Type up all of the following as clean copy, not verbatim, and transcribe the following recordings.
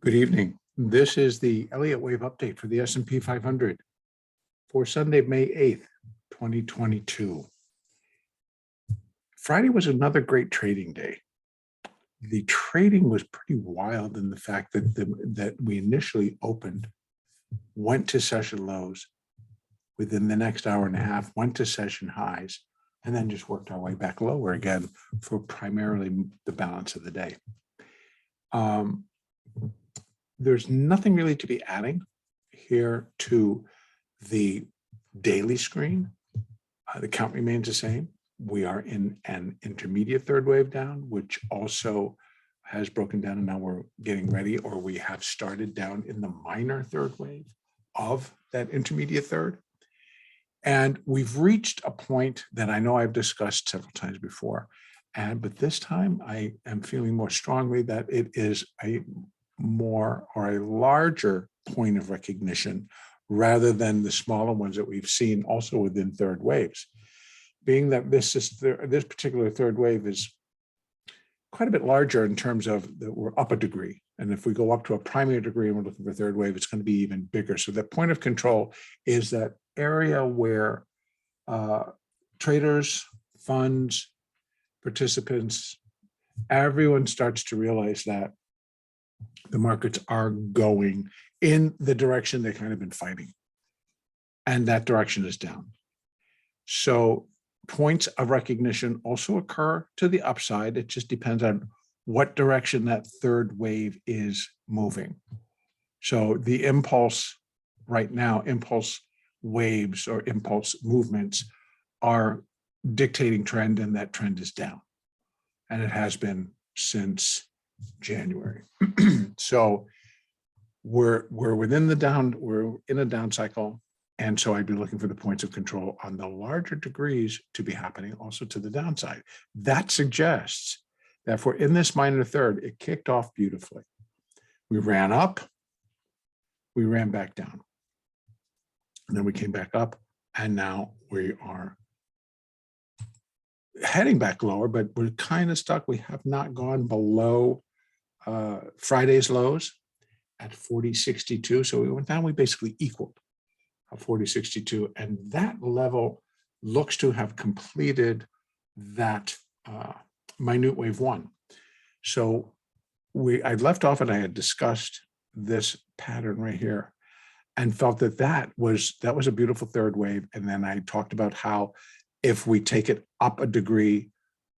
Good evening. This is the Elliott wave update for the S&P 500 for Sunday, May 8th, 2022. Friday was another great trading day. The trading was pretty wild in the fact that we initially opened, went to session lows, within the next hour and a half, went to session highs, and then just worked our way back lower again for primarily the balance of the day. There's nothing really to be adding here to the daily screen. The count remains the same. We are in an intermediate third wave down, which also has broken down, and now we're getting ready, or we have started down in the minor third wave of that intermediate third. And we've reached a point that I know I've discussed several times before, but this time I am feeling more strongly that it is a more or a larger point of recognition rather than the smaller ones that we've seen also within third waves. Being that this particular third wave is quite a bit larger in terms of that we're up a degree. And if we go up to a primary degree and we're looking for third wave, it's going to be even bigger. So the point of control is that area where traders, funds, participants, everyone starts to realize that the markets are going in the direction they've kind of been fighting. And that direction is down. So points of recognition also occur to the upside. It just depends on what direction that third wave is moving. So the impulse right now, impulse waves or impulse movements are dictating trend, and that trend is down. And it has been since January. So we're within the down, we're in a down cycle. And so I'd be looking for the points of control on the larger degrees to be happening also to the downside. That suggests that if we're in this minor third, it kicked off beautifully. We ran up, we ran back down. And then we came back up, and now we are heading back lower, but we're kind of stuck. We have not gone below Friday's lows at 40.62. So we went down, we basically equaled 40.62. And that level looks to have completed that minute wave one. So I left off and I had discussed this pattern right here and felt that that was a beautiful third wave. And then I talked about how if we take it up a degree,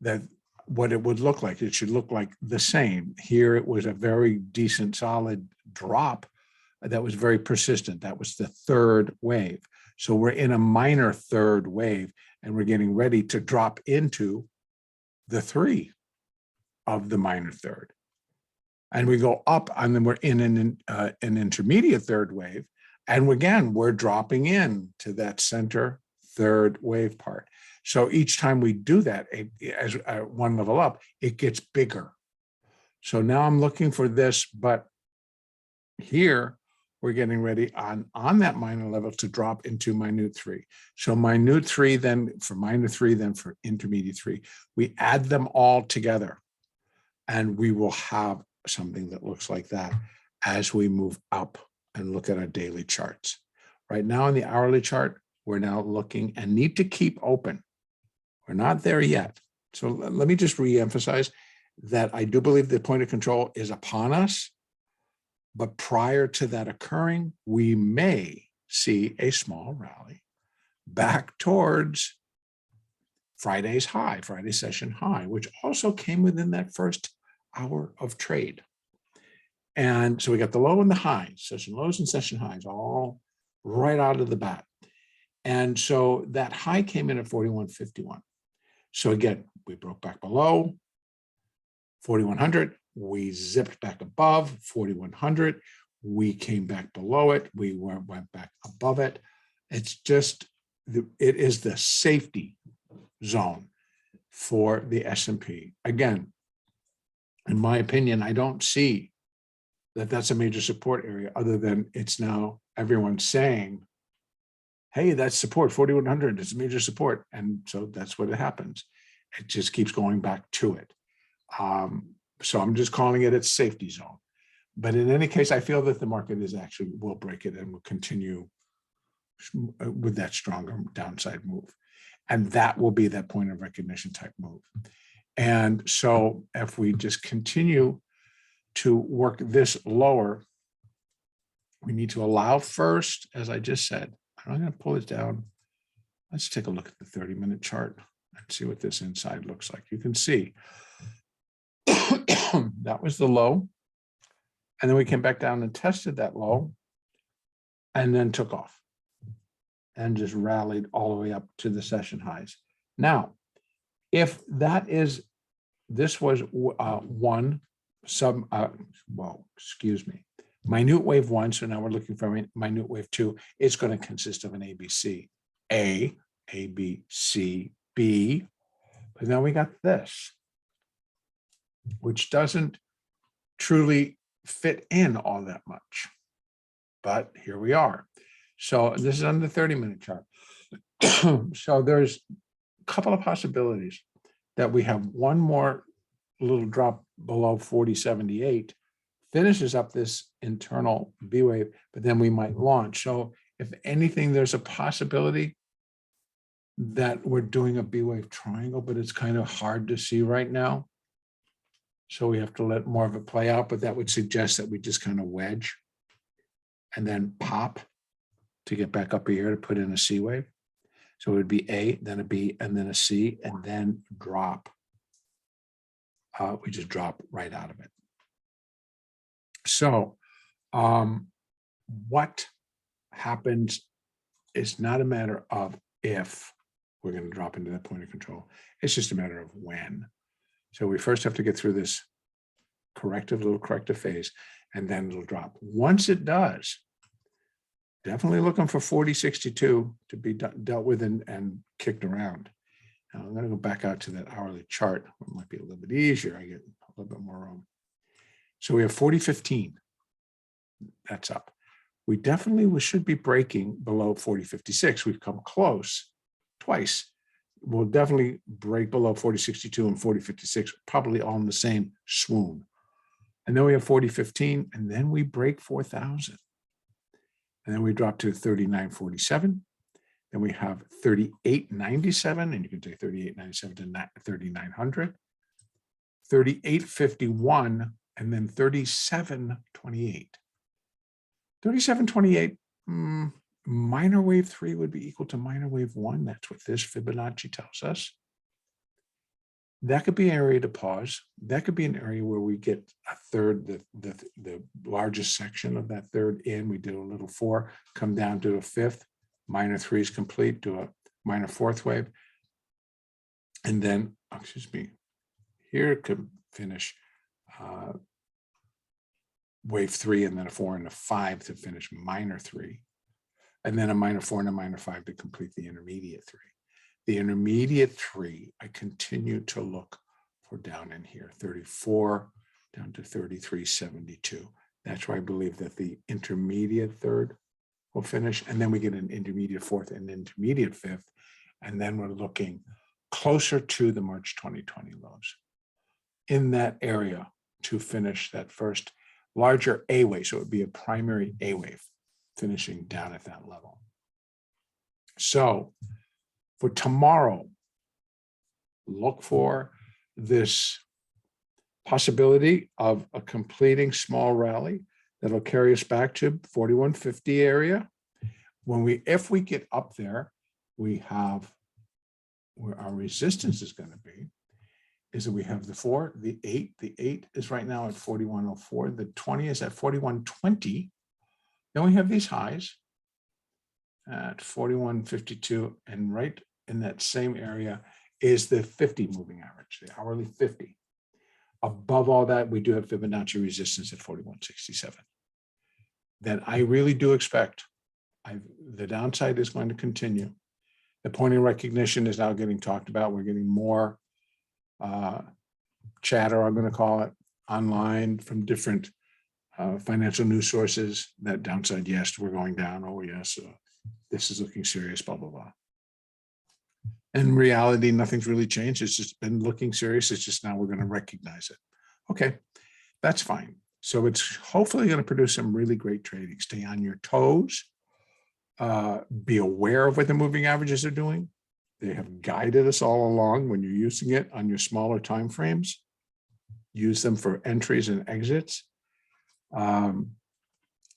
that what it would look like, it should look like the same. Here it was a very decent, solid drop that was very persistent. That was the third wave. So we're in a minor third wave, and we're getting ready to drop into the three of the minor third. And we go up, and then we're in an intermediate third wave. And again, we're dropping in to that center third wave part. So each time we do that, as one level up, it gets bigger. So now I'm looking for this, but here we're getting ready on that minor level to drop into minute three. So minute three, then for minor three, then for intermediate three. We add them all together, and we will have something that looks like that as we move up and look at our daily charts. Right now in the hourly chart, we're now looking and need to keep open. We're not there yet. So let me just reemphasize that I do believe the point of control is upon us, but prior to that occurring, we may see a small rally back towards Friday's high, Friday session high, which also came within that first hour of trade. And so we got the low and the high, session lows and session highs, all right out of the bat. And so that high came in at 41.51. So again, we broke back below 4,100. We zipped back above 4,100. We came back below it. We went back above it. It's just, it is the safety zone for the S&P. Again, in my opinion, I don't see that that's a major support area other than it's now everyone saying, hey, that's support, 4,100 is major support. And so that's what it happens. It just keeps going back to it. So I'm just calling it its safety zone. But in any case, I feel that the market is actually will break it and will continue with that stronger downside move. And that will be that point of recognition type move. And so if we just continue to work this lower, we need to allow first, as I just said, I'm going to pull it down. Let's take a look at the 30-minute chart and see what this inside looks like. You can see that was the low. And then we came back down and tested that low and then took off and just rallied all the way up to the session highs. Now, if that is, this was one sub, minute wave one. So now we're looking for minute wave two. It's going to consist of an ABC, A, B, C, B. But now we got this, which doesn't truly fit in all that much. But here we are. So this is on the 30-minute chart. So there's a couple of possibilities that we have one more little drop below 40.78, finishes up this internal B wave, but then we might launch. So if anything, there's a possibility that we're doing a B wave triangle, but it's kind of hard to see right now. So we have to let more of it play out, but that would suggest that we just kind of wedge and then pop to get back up here to put in a C wave. So it would be A, then a B, and then a C, and then drop. We just drop right out of it. So what happens is not a matter of if we're going to drop into that point of control. It's just a matter of when. So we first have to get through this little corrective phase, and then it'll drop. Once it does, definitely looking for 40.62 to be dealt with and kicked around. Now I'm going to go back out to that hourly chart. It might be a little bit easier. I get a little bit more room. So we have 40.15. That's up. We definitely should be breaking below 40.56. We've come close twice. We'll definitely break below 40.62 and 40.56, probably all in the same swoon. And then we have 40.15, and then we break 4,000. And then we drop to 39.47. Then we have 38.97, and you can take 38.97 to 3,900. 38.51, and then 37.28. 37.28, minor wave 3 would be equal to minor wave 1. That's what this Fibonacci tells us. That could be an area to pause. That could be an area where we get a third, the largest section of that third in. We do a little 4, come down to a 5th, minor 3 is complete, do a minor 4th wave. And then, here it could finish wave 3, and then a 4 and a 5 to finish minor 3. And then a minor 4 and a minor 5 to complete the intermediate 3. The intermediate 3, I continue to look for down in here, 34 down to 33.72. That's where I believe that the intermediate 3rd will finish. And then we get an intermediate 4th and intermediate 5th. And then we're looking closer to the March 2020 lows in that area to finish that first larger A wave. So it would be a primary A wave finishing down at that level. So for tomorrow, look for this possibility of a completing small rally that'll carry us back to 41.50 area. If we get up there, we have where our resistance is going to be, is that we have the 4, the 8. The 8 is right now at 41.04. The 20 is at 41.20. Then we have these highs at 41.52, and right in that same area is the 50 moving average, the hourly 50. Above all that, we do have Fibonacci resistance at 41.67. That I really do expect the downside is going to continue. The point of recognition is now getting talked about. We're getting more chatter, I'm going to call it, online from different financial news sources. That downside, yes, we're going down. Oh, yes, this is looking serious, blah, blah, blah. In reality, nothing's really changed. It's just been looking serious. It's just now we're going to recognize it. Okay, that's fine. So it's hopefully going to produce some really great trading. Stay on your toes. Be aware of what the moving averages are doing. They have guided us all along when you're using it on your smaller time frames. Use them for entries and exits. Have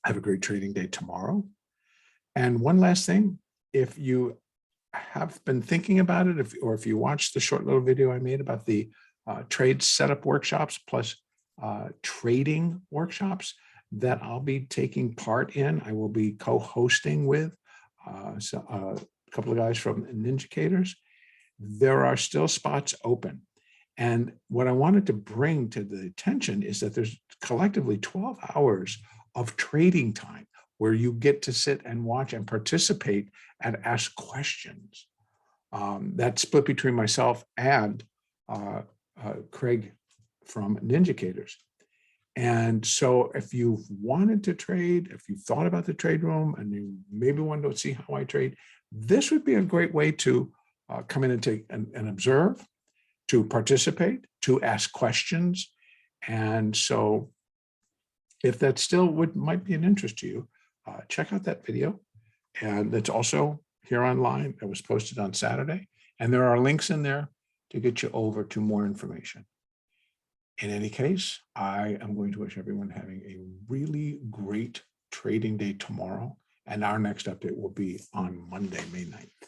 a great trading day tomorrow. And one last thing, if you have been thinking about it, or if you watched the short little video I made about the trade setup workshops plus trading workshops that I'll be taking part in, I will be co-hosting with a couple of guys from Ninjacators. There are still spots open. And what I wanted to bring to the attention is that there's collectively 12 hours of trading time where you get to sit and watch and participate and ask questions. That's split between myself and Craig from Ninjacators. And so if you've wanted to trade, if you thought about the trade room and you maybe wanted to see how I trade, this would be a great way to come in and take and observe, to participate, to ask questions. And so if that still might be an interest to you, check out that video. And it's also here online. It was posted on Saturday. And there are links in there to get you over to more information. In any case, I am going to wish everyone having a really great trading day tomorrow. And our next update will be on Monday, May 9th.